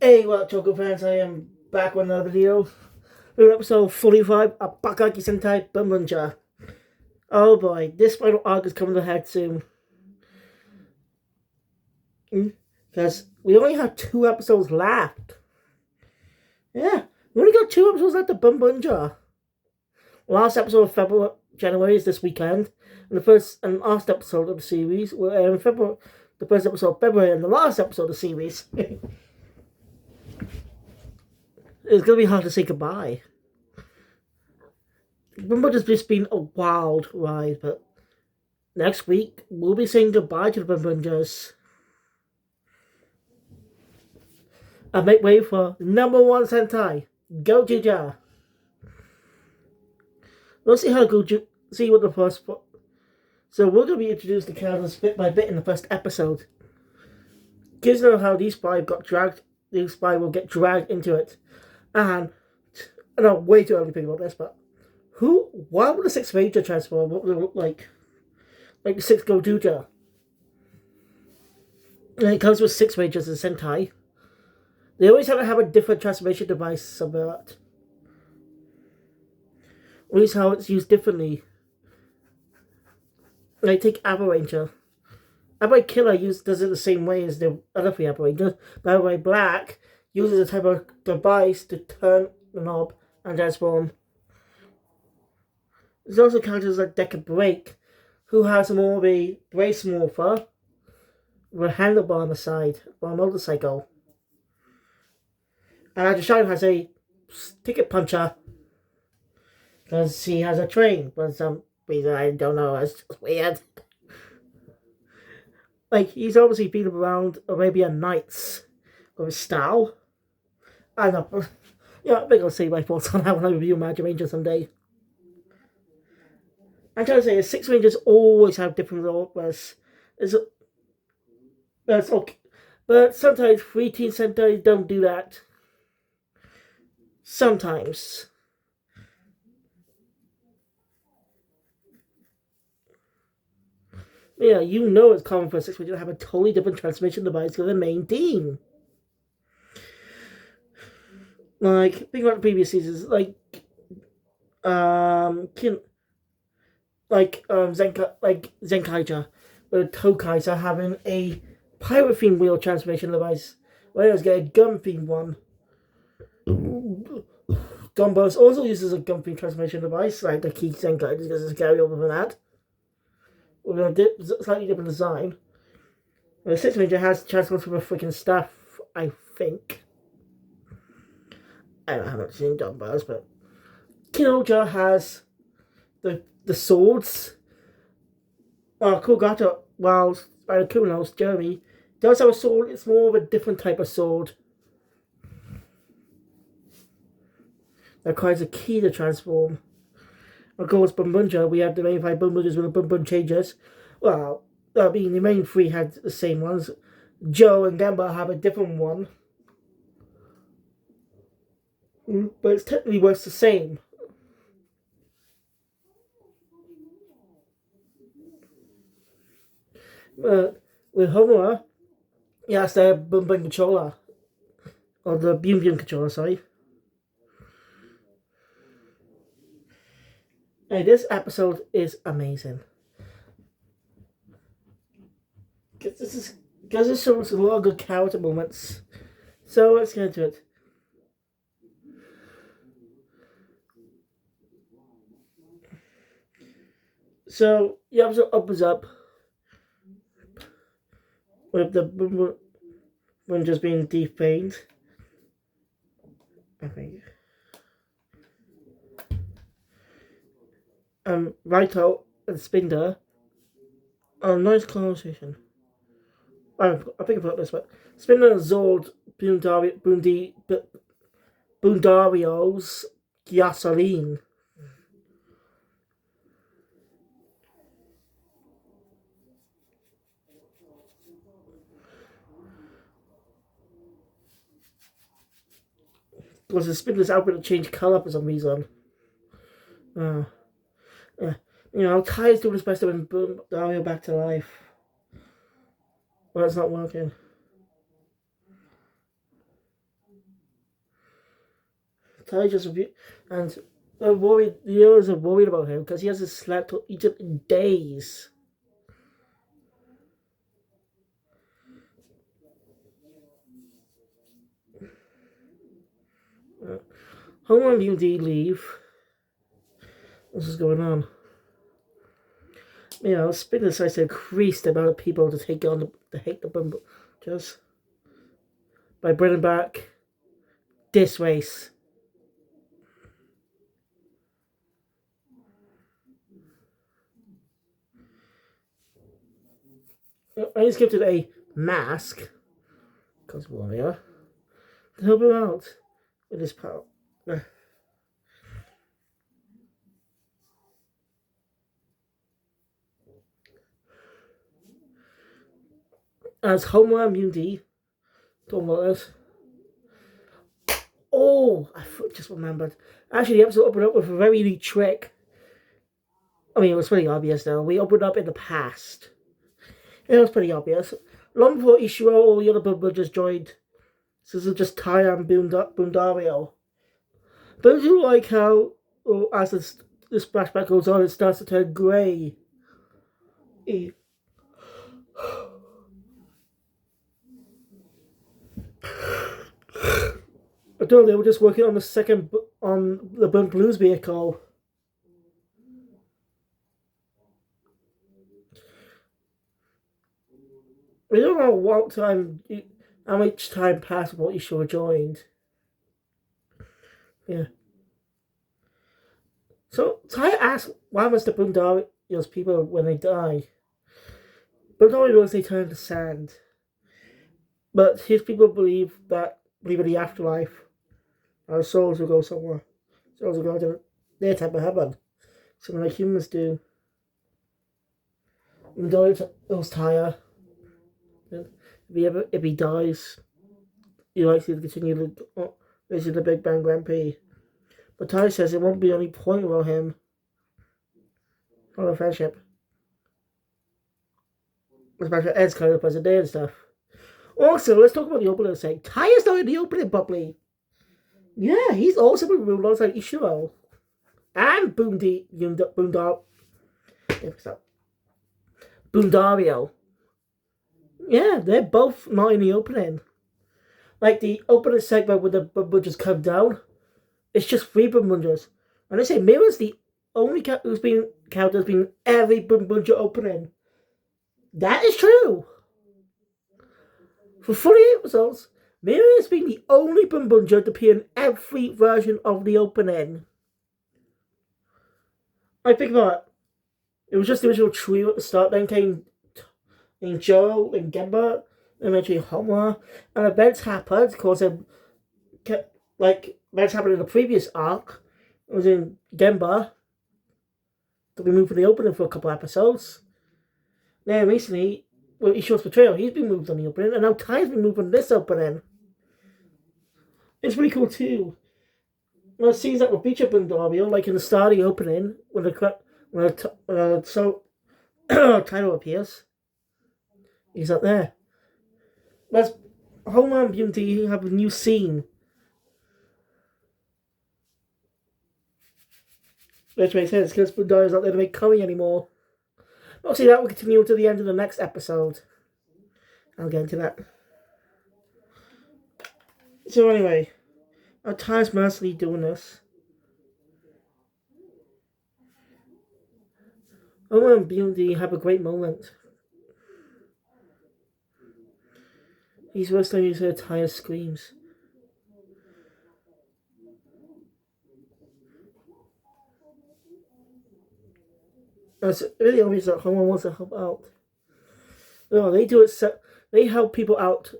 Hey, what up, Choco fans? I am back with another video. We're episode 45 of Bakuage Sentai Boonboomger. Oh boy, this final arc is coming to a head soon. Because we only have 2 episodes left. Yeah, we only got 2 episodes left of Boonboomger. Last episode of January is this weekend. And the first and last episode of the series were in February. The first episode of February and the last episode of the series. It's going to be hard to say goodbye. Boonboomger's just been a wild ride, but next week we'll be saying goodbye to the Boonboomgers. And make way for #1 Sentai, Gojuja. We'll see how see what the first. So we're going to be introduced to characters bit by bit in the first episode. Kids know how these five got dragged. These five will get dragged into it, and I know way too early to think about this, but why would the 6th Ranger transform? What would it look like the 6th Gojuja? And it comes with 6 Rangers in Sentai. They always have to have a different transformation device somewhat. At least how it's used differently. Like take Abba Ranger. Abba Killer does it the same way as the other 3 Abba Rangers. By the way, Black uses a type of device to turn the knob and transform. There's also characters like Deca Break, who has more of a brace morpher with a handlebar on the side for a motorcycle. And Ajishine has a ticket puncher because he has a train for some reason I don't know. It's just weird. Like, he's obviously been around Arabian Nights with his style. I don't know. Yeah, I think I'll say my thoughts on that when I review Magic Ranger someday. I'm trying to say, 6 Rangers always have different roles. That's okay. But sometimes 3 Teen Sentai don't do that. Sometimes. Yeah, you know it's common for a 6 Ranger to have a totally different transmission device to the main team. Like, think about the previous seasons, Zenkaija, where Tokai's are having a pirate themed wheel transformation device, whereas get a gun themed one. Gunboss also uses a gun themed transformation device, like the Key Zenkai, because it's carry over from that. With a slightly different design. The 6 Ranger has transformed from a freaking staff, I think. I haven't seen Gunboss, but Kinoja has the swords. Kogata, while Kuno's Jeremy does have a sword. It's more of a different type of sword. That requires a key to transform. Of course, Boonboomger, we have the main 5 Boonboomgers with the Boonboom changes. Well, I mean, the main 3 had the same ones. Joe and Gamba have a different one. But it technically works the same. With Homura, yes, the Boonboom controller. Or the Boonboom controller, sorry. Hey, this episode is amazing. Because this shows a lot of good character moments. So let's get into it. So the episode opens up with the Boonboom just being defamed. I think. Raito and Spinder. Oh, nice conversation. I think about this, but Spinder and Zord Boondario's gasoline. Because the Spinder's outfit to change colour for some reason. Yeah. You know, Ty's doing his best to bring Dario back to life. But it's not working. Tai just and they're worried. The others are worried about him because he hasn't slept or eaten in days. Homer and Beauty leave. What's is going on? You know, Spin decides to increase the amount of people to take on to hate the Boonboomgers by bringing back this race. I just gifted a mask, because warrior, to help him out with his power. As Homer and Mundi talking about this. Oh, I just remembered. Actually, the episode opened up with a very neat trick. I mean, it was pretty obvious though. We opened up in the past. It was pretty obvious. Long before Ishiro or the other Boonboomgers joined. So this is just Tai and Boondario. But I do like how, as this flashback goes on, it starts to turn grey. I thought they were just working on the Burnt Blues vehicle. We don't know how much time passed before Ishiro joined. Yeah. So Tai asks why must the Boondario's people when they die? Boondario knows they turn to sand. But his people believe in the afterlife. Our souls will go somewhere. Souls will go to their type of heaven. Something like humans do. Boondario knows Tai. If he dies, he likes to continue raising the Big Bang Grand Prix. But Tai says it won't be any point without him. Or a friendship. Especially Ed's kind of present day and stuff. Also, let's talk about the opening saying Tai is not in the opening properly. Yeah, he's also been ruled alongside Ishiro. And Boondario. Yeah, they're both not in the opening. Like the opening segment where the Boonboomgers come down, it's just 3 Boonboomgers. And they say Mira's the only character who's been every Boonboonger opening. That is true. For 48 episodes, Mira has been the only Boonboonger to appear in every version of the opening. I think about it. It was just the original trio at the start, then came Joe and Gemba, and eventually Homer, and events happened, because events happened in the previous arc. It was in Gemba, that we moved from the opening for a couple episodes. Then recently, with Ishiro's betrayal, he's been moved on the opening, and now Tai's been moved on this opening. It's pretty cool too. When it sees that with Beecher Boondario, like in the start of the opening, when the title appears, he's up there. Whereas Homer and Beauty have a new scene. Which makes sense, because Boondario's not there to make curry anymore. Obviously, that will continue until the end of the next episode. I'll get into that. So anyway, Tai's mercilessly doing this. Homer and Beauty have a great moment. He's the first time he's heard Tai's screams. It's really obvious that Homer wants to help out. No, they do it. They help people out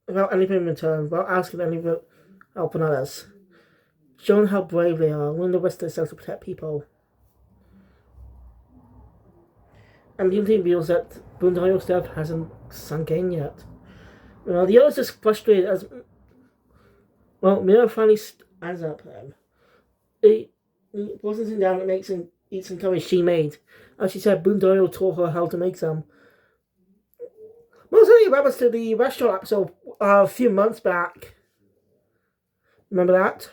without anything in return, without asking anything help from others. Showing how brave they are, willing to risk themselves to protect people. And Beauty reveals that Boondario's death hasn't sunk in yet. The others just frustrated as Mira finally stands up to him. He pulls him down and makes him eat some curry she made. And she said Boondario taught her how to make some. Mostly remembers to the restaurant episode a few months back. Remember that?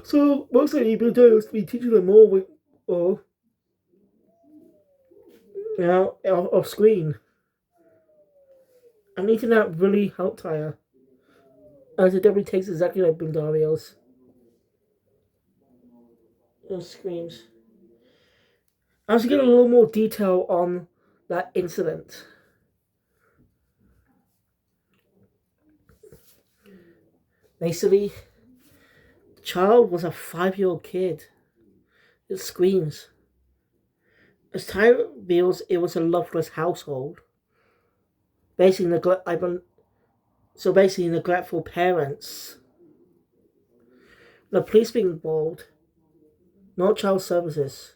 So most of the people do is to be teaching them more with, or off screen. And eating that really helped her, as it definitely tastes exactly like Bundario's. Those screams. I was getting a little more detail on that incident. Basically, the child was a 5-year-old kid. It screams. As time reveals, it was a loveless household. Basically, neglectful parents. The police being involved, not child services.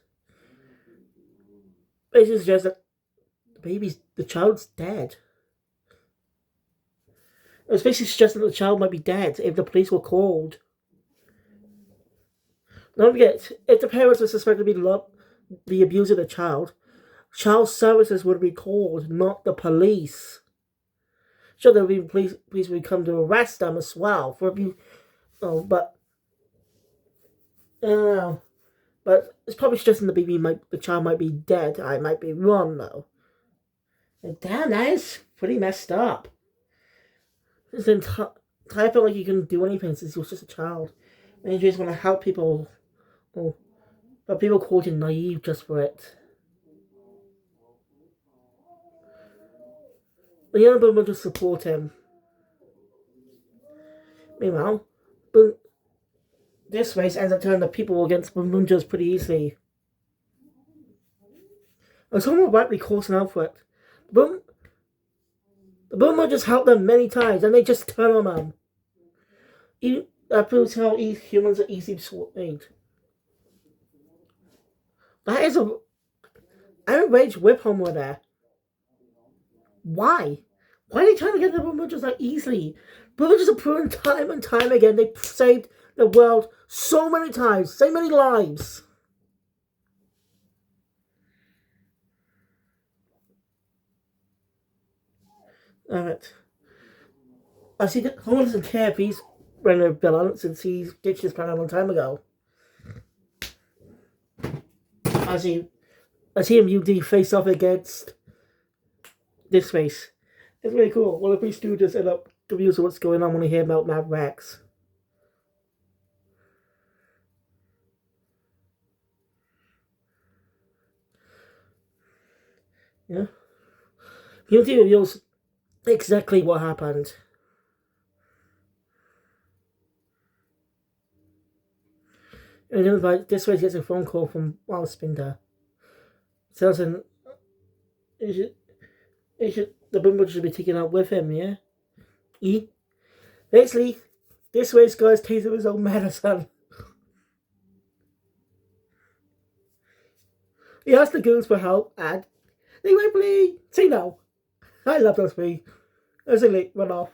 Basically suggests that the child's dead. It was basically suggesting that the child might be dead if the police were called. Don't forget, if the parents are suspected to be the abuser of the child services would be called, not the police. Sure, there would be police would come to arrest them as well for abuse. Oh, but I don't know. But it's probably suggesting the child might be dead. I might be wrong though. And damn, that is pretty messed up. It's I felt like you couldn't do anything since he was just a child. And you just want to help people. Oh, but people called you naive just for it. The young woman just support him. Meanwhile, this race ends up turning the people against Boonboomgers pretty easily. And someone rightly calls him out for it. The Boonboomgers help them many times, and they just turn on them. That proves how humans are easily swayed. That is a outraged whip homer there. Why? Why are they trying to get the Boonboomgers that easily? Boonboomgers are proven time and time again they saved the world so many times, so many lives. Alright. I see that Homer doesn't care if he's running a villain since he ditched his plan a long time ago. I see him UD face off against this race. It's really cool. One of these studios end up confused with what's going on when they hear about Mad Max. Yeah. UD reveals exactly what happened. And then this way he gets a phone call from Wild Spinner. Tells him the Boonboomger should be taken out with him, yeah? Basically, this race guy's tasted his own medicine. He asked the girls for help and they went please. Say no. I love those three. As a run off.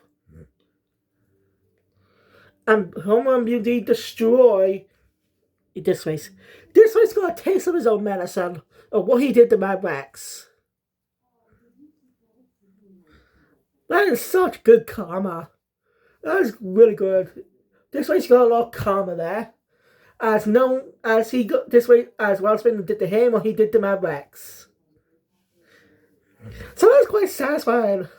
And Homer and Beauty destroy this race. This race got a taste of his own medicine of what he did to Mad Max. That is such good karma. That is really good. This race got a lot of karma there. As he got this way as Wellspin did to him or he did to Mad Max. So that's quite satisfying.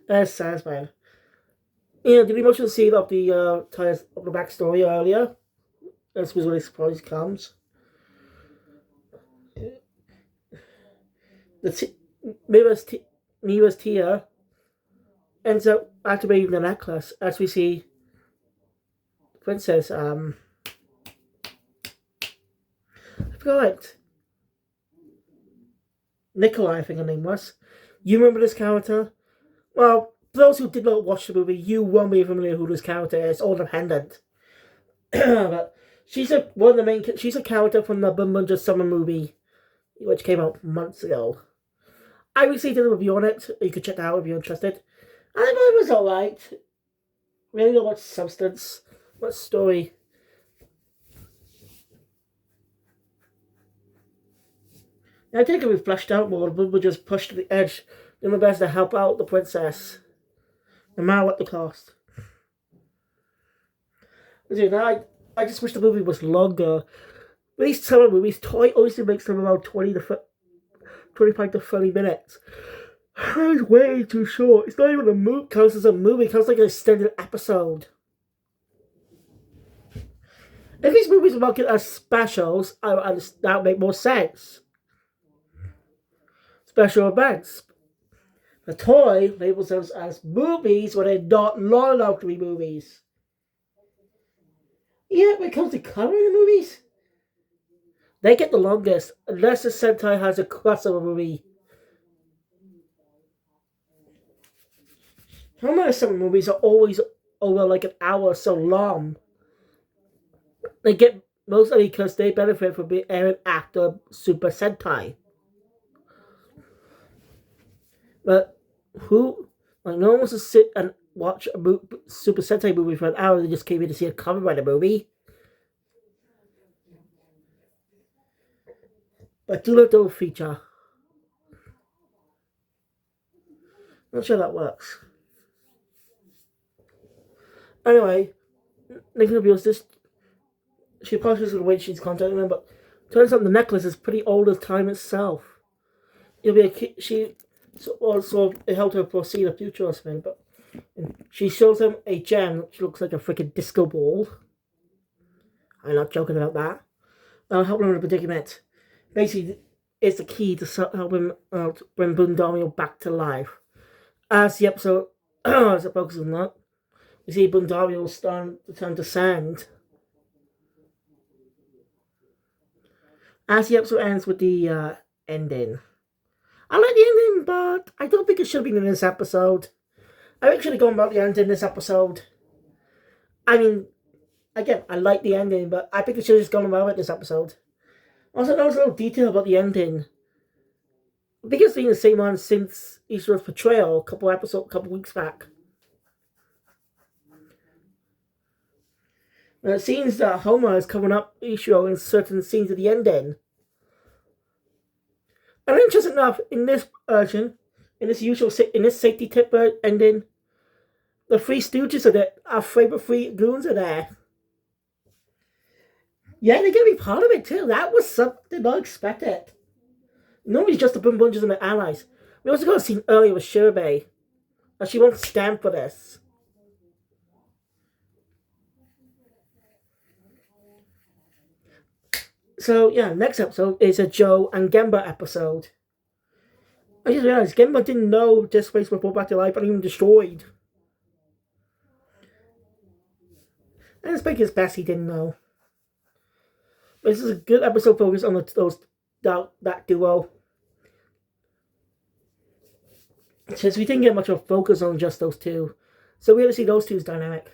That's satisfying. Did you mention the scene of the of the backstory earlier? This was where the surprise comes. Miwa's Tia ends up activating the necklace as we see Princess I forgot Nikolai, I think her name was. You remember this character? Well, for those who did not watch the movie, you won't be familiar who this character is, all dependent. But she's she's a character from the Boonboomger Summer movie, which came out months ago. I recently did a review on it. You could check it out if you're interested. I thought it was alright. Really not much substance, much story. I think if we fleshed out more, we would just push to the edge, doing the best to help out the princess, no matter what the cost. I just wish the movie was longer. These summer movies, Toy always makes them around 25 to 30 minutes. It's way too short. It's not even a movie, counts as a movie, it counts like an extended episode. If these movies were marketed as specials, that would make more sense. Special events. The Toy labels them as movies when they're not long enough to be movies. Yeah, when it comes to coloring the movies, they get the longest, unless the Sentai has a crossover movie. How many some movies are always over like an hour so long? They get mostly because they benefit from being airing after Super Sentai. But no one wants to sit and watch a Super Sentai movie for an hour. They just came in to see a Kamen Rider movie. But do not double feature. Not sure that works. Anyway, Nick reveals this. She apologizes for the way she's contacting them, but turns out the necklace is pretty old as time itself. It'll be it helped her foresee the future or something, but she shows them a gem which looks like a freaking disco ball. I'm not joking about that. I'll help them in a predicament. Basically, it's the key to help him out bring Boonboomger back to life. As the episode as it focuses on that, we see Boonboomger starting to turn to sand. As the episode ends with the ending. I like the ending, but I don't think it should have been in this episode. I think it should have gone about the ending in this episode. I mean, again, I like the ending, but I think it should have just gone about it this episode. Also, there was a little detail about the ending. I think it's been the same one since Ishira's portrayal a couple weeks back. It seems that Homer is covering up Ishiro in certain scenes of the ending. And interesting enough, in this version, in this safety tip ending, the Three Stooges are there. Our favorite three goons are there. Yeah, they're gonna be part of it too. That was something not expected. Normally just the Boonboomgers and their allies. We also got a scene earlier with Shirobei. And she won't stand for this. So yeah, next episode is a Joe and Gemba episode. I just realized Gemba didn't know this place was brought back to life and even destroyed. And it's big as best he didn't know. But this is a good episode focused on that duo. Since we didn't get much of a focus on just those two. So we had to see those two's dynamic.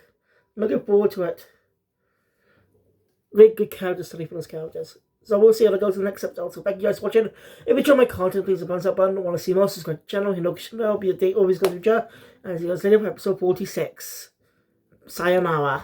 I'm looking forward to it. Really good character study for those characters. So we'll see how it goes in the next episode. So thank you guys for watching. If you enjoy my content, please hit the thumbs up button. Want to see more, subscribe to the channel. Hit the notification bell. Be a date always goes with you. And see you guys later for episode 46. Sayonara.